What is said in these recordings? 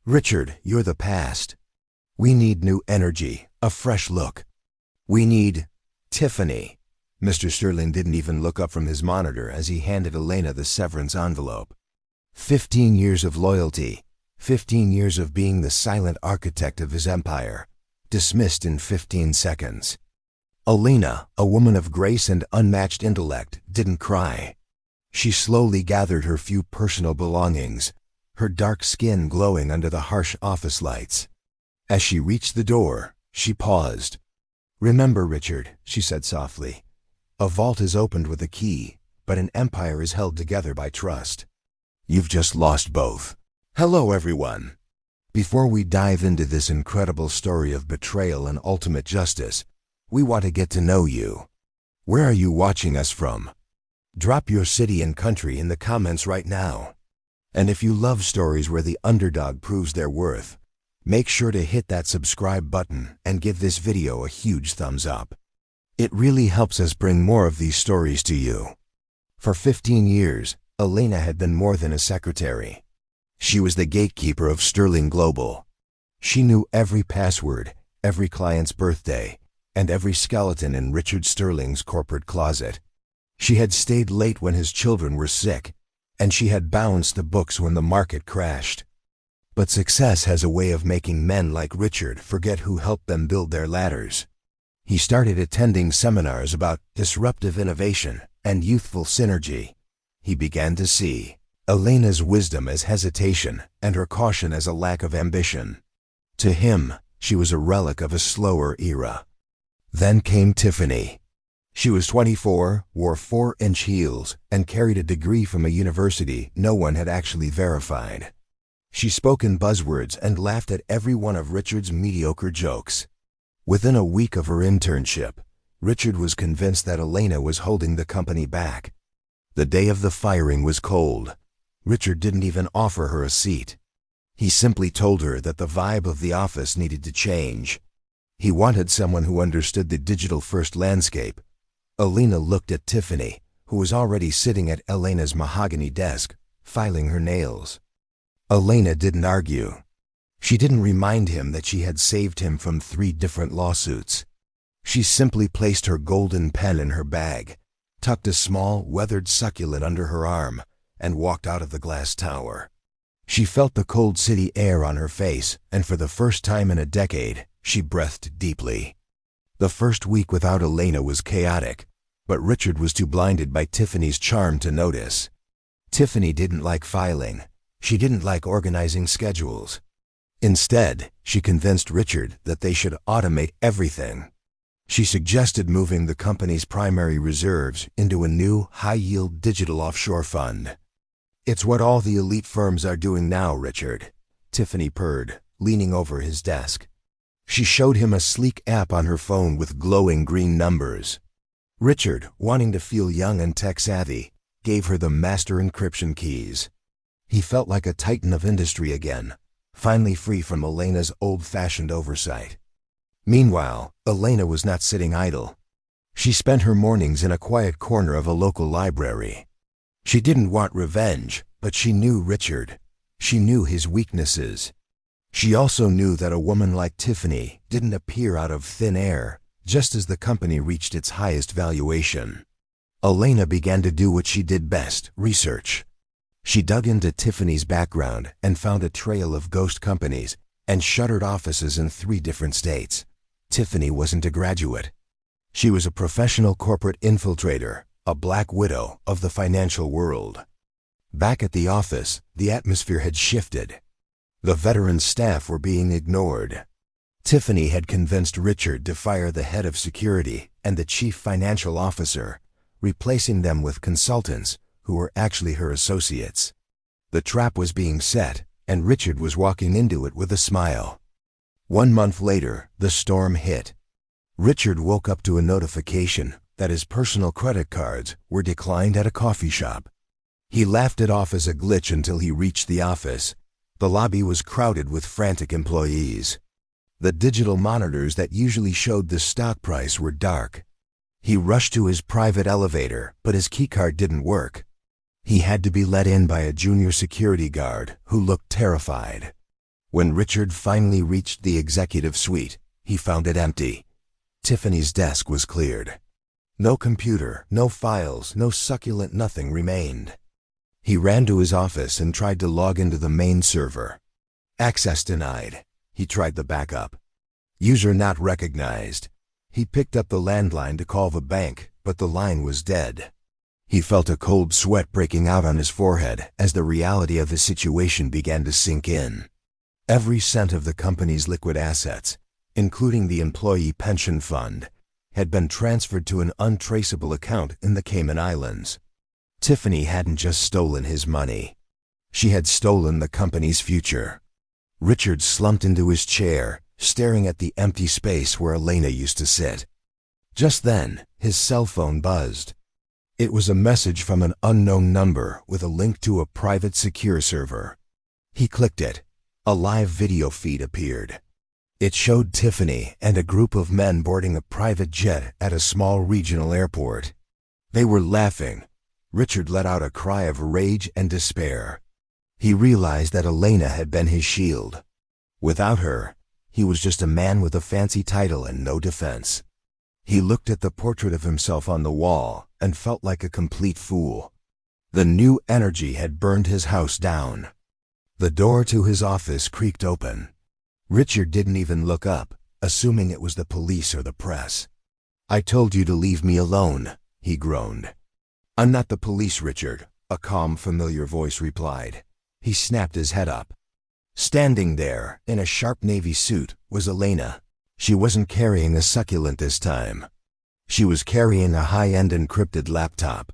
Richard, you're the past. We need new energy, a fresh look. We need Tiffany. Mr. Sterling didn't even look up from his monitor as he handed Elena the severance envelope. 15 years of loyalty, 15 years of being the silent architect of his empire, dismissed in 15 seconds. Elena, a woman of grace and unmatched intellect, didn't cry. She slowly gathered her few personal belongings, her dark skin glowing under the harsh office lights. As she reached the door, she paused. "Remember, Richard," she said softly, "a vault is opened with a key, but an empire is held together by trust. You've just lost both." Hello, everyone. Before we dive into this incredible story of betrayal and ultimate justice, we want to get to know you. Where are you watching us from? Drop your city and country in the comments right now. And if you love stories where the underdog proves their worth, make sure to hit that subscribe button and give this video a huge thumbs up. It really helps us bring more of these stories to you. For 15 years, Elena had been more than a secretary. She was the gatekeeper of Sterling Global. She knew every password, every client's birthday, and every skeleton in Richard Sterling's corporate closet. She had stayed late when his children were sick, and she had balanced the books when the market crashed. But success has a way of making men like Richard forget who helped them build their ladders. He started attending seminars about disruptive innovation and youthful synergy. He began to see Elena's wisdom as hesitation and her caution as a lack of ambition. To him, she was a relic of a slower era. Then came Tiffany. She was 24, wore 4-inch heels, and carried a degree from a university no one had actually verified. She spoke in buzzwords and laughed at every one of Richard's mediocre jokes. Within a week of her internship, Richard was convinced that Elena was holding the company back. The day of the firing was cold. Richard didn't even offer her a seat. He simply told her that the vibe of the office needed to change. He wanted someone who understood the digital-first landscape. Elena looked at Tiffany, who was already sitting at Elena's mahogany desk, filing her nails. Elena didn't argue. She didn't remind him that she had saved him from 3 different lawsuits. She simply placed her golden pen in her bag, tucked a small, weathered succulent under her arm, and walked out of the glass tower. She felt the cold city air on her face, and for the first time in a decade, she breathed deeply. The first week without Elena was chaotic, but Richard was too blinded by Tiffany's charm to notice. Tiffany didn't like filing. She didn't like organizing schedules. Instead, she convinced Richard that they should automate everything. She suggested moving the company's primary reserves into a new, high-yield digital offshore fund. "It's what all the elite firms are doing now, Richard," Tiffany purred, leaning over his desk. She showed him a sleek app on her phone with glowing green numbers. Richard, wanting to feel young and tech-savvy, gave her the master encryption keys. He felt like a titan of industry again, finally free from Elena's old-fashioned oversight. Meanwhile, Elena was not sitting idle. She spent her mornings in a quiet corner of a local library. She didn't want revenge, but she knew Richard. She knew his weaknesses. She also knew that a woman like Tiffany didn't appear out of thin air, just as the company reached its highest valuation. Elena began to do what she did best, research. She dug into Tiffany's background and found a trail of ghost companies and shuttered offices in 3 different states. Tiffany wasn't a graduate. She was a professional corporate infiltrator, a black widow of the financial world. Back at the office, the atmosphere had shifted. The veteran staff were being ignored. Tiffany had convinced Richard to fire the head of security and the chief financial officer, replacing them with consultants who were actually her associates. The trap was being set, and Richard was walking into it with a smile. 1 month later, the storm hit. Richard woke up to a notification that his personal credit cards were declined at a coffee shop. He laughed it off as a glitch until he reached the office. The lobby was crowded with frantic employees. The digital monitors that usually showed the stock price were dark. He rushed to his private elevator, but his keycard didn't work. He had to be let in by a junior security guard who looked terrified. When Richard finally reached the executive suite, he found it empty. Tiffany's desk was cleared. No computer, no files, no succulent nothing remained. He ran to his office and tried to log into the main server. Access denied. He tried the backup. User not recognized. He picked up the landline to call the bank, but the line was dead. He felt a cold sweat breaking out on his forehead as the reality of his situation began to sink in. Every cent of the company's liquid assets, including the employee pension fund, had been transferred to an untraceable account in the Cayman Islands. Tiffany hadn't just stolen his money. She had stolen the company's future. Richard slumped into his chair, staring at the empty space where Elena used to sit. Just then, his cell phone buzzed. It was a message from an unknown number with a link to a private secure server. He clicked it. A live video feed appeared. It showed Tiffany and a group of men boarding a private jet at a small regional airport. They were laughing. Richard let out a cry of rage and despair. He realized that Elena had been his shield. Without her, he was just a man with a fancy title and no defense. He looked at the portrait of himself on the wall and felt like a complete fool. The new energy had burned his house down. The door to his office creaked open. Richard didn't even look up, assuming it was the police or the press. "I told you to leave me alone," he groaned. "I'm not the police, Richard," a calm, familiar voice replied. He snapped his head up. Standing there, in a sharp navy suit, was Elena. She wasn't carrying a succulent this time. She was carrying a high-end encrypted laptop.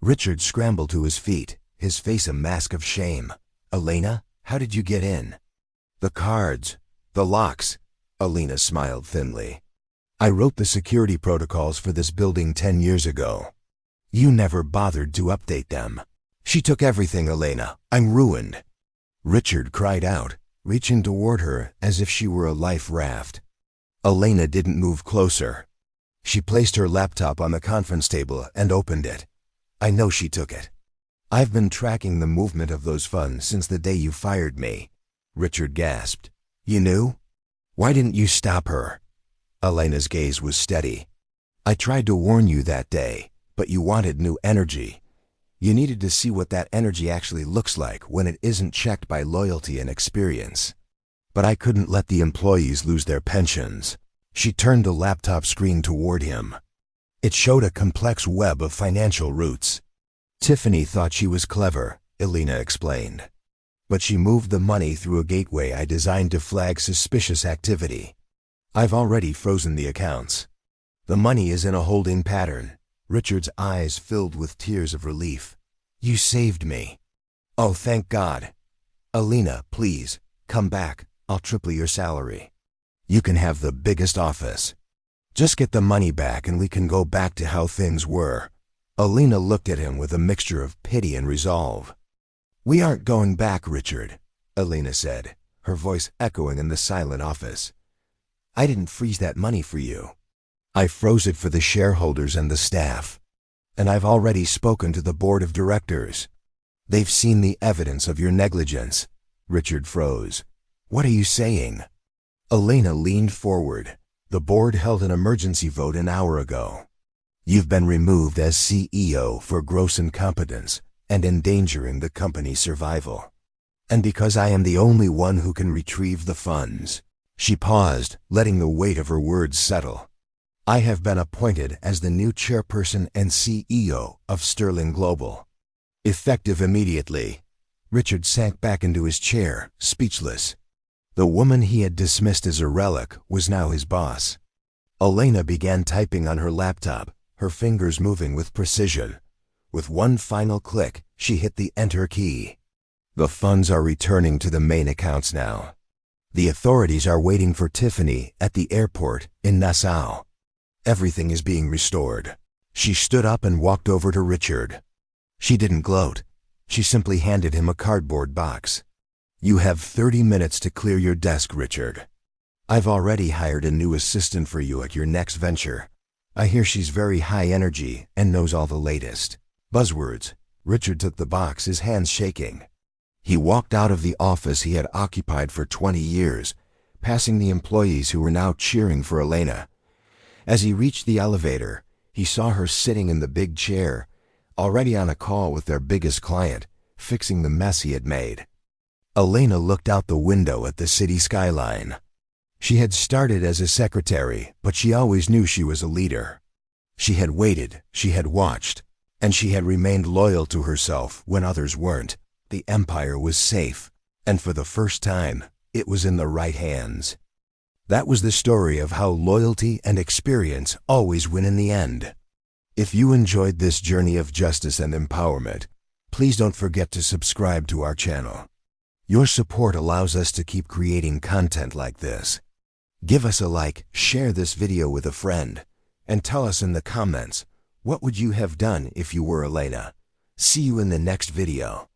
Richard scrambled to his feet, his face a mask of shame. "Elena, how did you get in?" "The cards, the locks," Elena smiled thinly. "I wrote the security protocols for this building 10 years ago. You never bothered to update them. She took everything, Elena. I'm ruined." Richard cried out, reaching toward her as if she were a life raft. Elena didn't move closer. She placed her laptop on the conference table and opened it. "I know she took it. I've been tracking the movement of those funds since the day you fired me," Richard gasped. "You knew? Why didn't you stop her?" Elena's gaze was steady. "I tried to warn you that day, but you wanted new energy. You needed to see what that energy actually looks like when it isn't checked by loyalty and experience. But I couldn't let the employees lose their pensions." She turned the laptop screen toward him. It showed a complex web of financial routes. "Tiffany thought she was clever," Elena explained. "But she moved the money through a gateway I designed to flag suspicious activity. I've already frozen the accounts. The money is in a holding pattern." Richard's eyes filled with tears of relief. "You saved me." "Oh, thank God." "Elena, please, come back. I'll triple your salary. You can have the biggest office. Just get the money back and we can go back to how things were." Elena looked at him with a mixture of pity and resolve. "We aren't going back, Richard," Elena said, her voice echoing in the silent office. "I didn't freeze that money for you. I froze it for the shareholders and the staff. And I've already spoken to the board of directors. They've seen the evidence of your negligence." Richard froze. "What are you saying?" Elena leaned forward. "The board held an emergency vote an hour ago. You've been removed as CEO for gross incompetence and endangering the company's survival. And because I am the only one who can retrieve the funds." She paused, letting the weight of her words settle. "I have been appointed as the new chairperson and CEO of Sterling Global. Effective immediately." Richard sank back into his chair, speechless. The woman he had dismissed as a relic was now his boss. Elena began typing on her laptop, her fingers moving with precision. With one final click, she hit the enter key. "The funds are returning to the main accounts now. The authorities are waiting for Tiffany at the airport in Nassau. Everything is being restored." She stood up and walked over to Richard. She didn't gloat. She simply handed him a cardboard box. "You have 30 minutes to clear your desk, Richard. I've already hired a new assistant for you at your next venture. I hear she's very high energy and knows all the latest buzzwords." Richard took the box, his hands shaking. He walked out of the office he had occupied for 20 years, passing the employees who were now cheering for Elena. As he reached the elevator, he saw her sitting in the big chair, already on a call with their biggest client, fixing the mess he had made. Elena looked out the window at the city skyline. She had started as a secretary, but she always knew she was a leader. She had waited, she had watched, and she had remained loyal to herself when others weren't. The empire was safe, and for the first time, it was in the right hands. That was the story of how loyalty and experience always win in the end. If you enjoyed this journey of justice and empowerment, please don't forget to subscribe to our channel. Your support allows us to keep creating content like this. Give us a like, share this video with a friend, and tell us in the comments, what would you have done if you were Elena? See you in the next video.